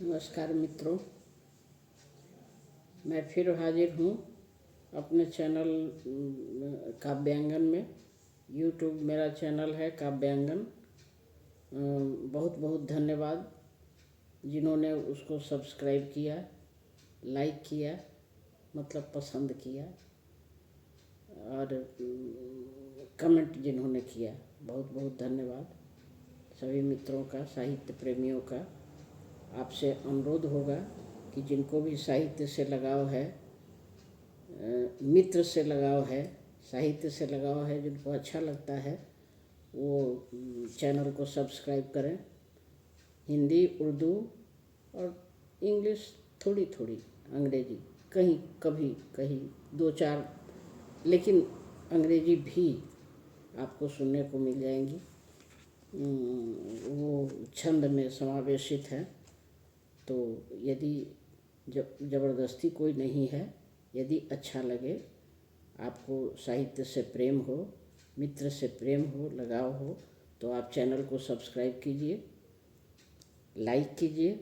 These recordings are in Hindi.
नमस्कार मित्रों, मैं फिर हाजिर हूँ अपने चैनल काव्यांगन में। यूट्यूब मेरा चैनल है काव्यांगन। बहुत बहुत धन्यवाद जिन्होंने उसको सब्सक्राइब किया, लाइक किया, मतलब पसंद किया, और कमेंट जिन्होंने किया, बहुत बहुत धन्यवाद सभी मित्रों का, साहित्य प्रेमियों का। आपसे अनुरोध होगा कि जिनको भी साहित्य से लगाव है, मित्र से लगाव है, साहित्य से लगाव है, जिनको अच्छा लगता है वो चैनल को सब्सक्राइब करें। हिंदी, उर्दू और इंग्लिश, थोड़ी थोड़ी अंग्रेजी, कहीं कभी कहीं दो चार, लेकिन अंग्रेजी भी आपको सुनने को मिल जाएंगी। वो छंद में समावेशित है। तो यदि ज़बरदस्ती कोई नहीं है, यदि अच्छा लगे, आपको साहित्य से प्रेम हो, मित्र से प्रेम हो, लगाव हो, तो आप चैनल को सब्सक्राइब कीजिए, लाइक कीजिए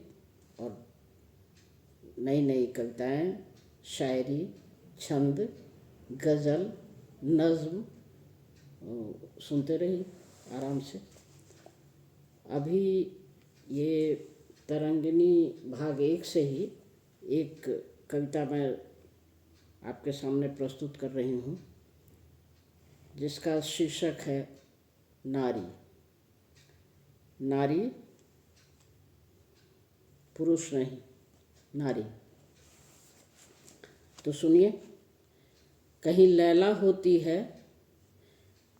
और नई नई कविताएं, शायरी, छंद, गज़ल, नज़्म सुनते रहिए आराम से। अभी ये तरंगिनी भाग 1 से ही एक कविता मैं आपके सामने प्रस्तुत कर रही हूँ, जिसका शीर्षक है नारी। नारी, पुरुष नहीं, नारी। तो सुनिए। कहीं लैला होती है,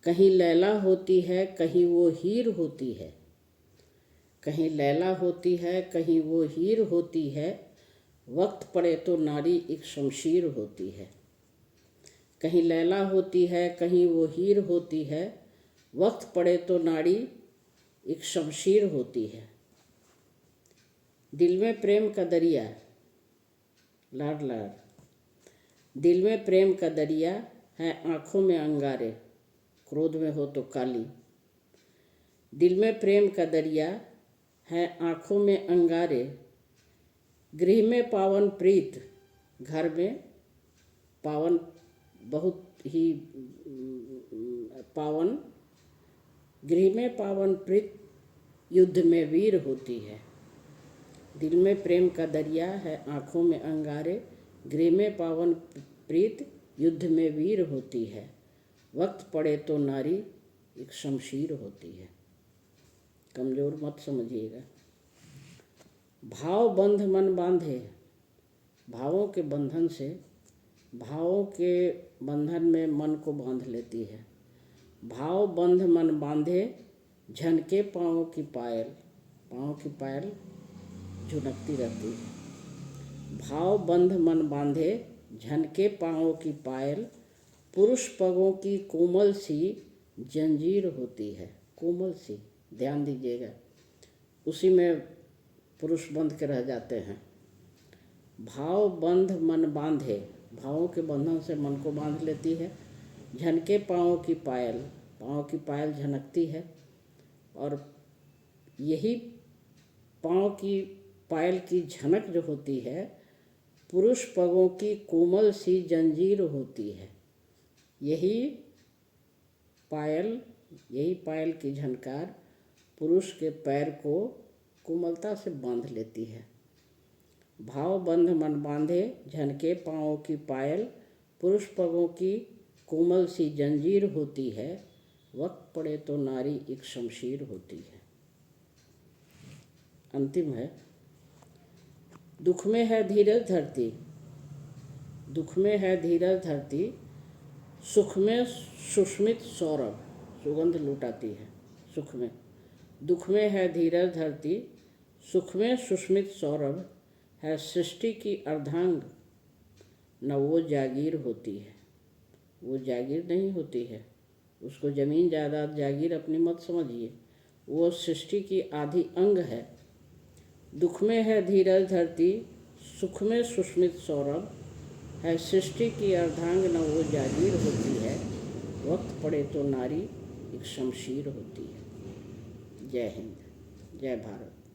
कहीं लैला होती है, कहीं वो हीर होती है। कहीं लैला होती है, कहीं वो हीर होती है, वक्त पड़े तो नारी एक शमशीर होती है। कहीं लैला होती है, कहीं वो हीर होती है, वक्त पड़े तो नारी एक शमशीर होती है। दिल में प्रेम का दरिया, लाड लाड, दिल में प्रेम का दरिया है, आँखों में अंगारे, क्रोध में हो तो काली। दिल में प्रेम का दरिया है, आँखों में अंगारे, गृह में पावन प्रीत, घर में पावन, बहुत ही पावन, गृह में पावन प्रीत, युद्ध में वीर होती है। दिल में प्रेम का दरिया है, आँखों में अंगारे, गृह में पावन प्रीत, युद्ध में वीर होती है, वक्त पड़े तो नारी एक शमशीर होती है। कमज़ोर मत समझिएगा। भाव बंध मन बांधे, भावों के बंधन से, भावों के बंधन में मन को बांध लेती है। भाव बंध मन बांधे, झनके पाँव की पायल, पाँव की पायल झुनकती रहती है। भाव बंध मन बांधे, झनके पाँव की पायल, पुरुष पगों की कोमल सी जंजीर होती है। कोमल सी, ध्यान दीजिएगा, उसी में पुरुष बंध के रह जाते हैं। भाव बंध मन बांधे, भावों के बंधन से मन को बांध लेती है। झनके पाँव की पायल, पाँव की पायल झनकती है, और यही पाँव की पायल की झनक जो होती है, पुरुष पगों की कोमल सी जंजीर होती है। यही पायल की झनकार पुरुष के पैर को कोमलता से बांध लेती है। भाव बंध मन बांधे, झनके पाँव की पायल, पुरुष पगों की कोमल सी जंजीर होती है, वक्त पड़े तो नारी एक शमशीर होती है। अंतिम है। दुख में है धीरज धरती, दुख में है धीरज धरती, सुख में सुष्मित सौरभ, सुगंध लुटाती है सुख में। दुख में है धीरज धरती, सुख में सुष्मित सौरभ, है सृष्टि की अर्धांग, न वो जागीर होती है। वो जागीर नहीं होती है, उसको ज़मीन जायदाद जागीर अपनी मत समझिए, वो सृष्टि की आधी अंग है। दुख में है धीरज धरती, सुख में सुष्मित सौरभ, है सृष्टि की अर्धांग, न वो जागीर होती है, वक्त पड़े तो नारी एक शमशीर होती है। जय हिंद, जय भारत।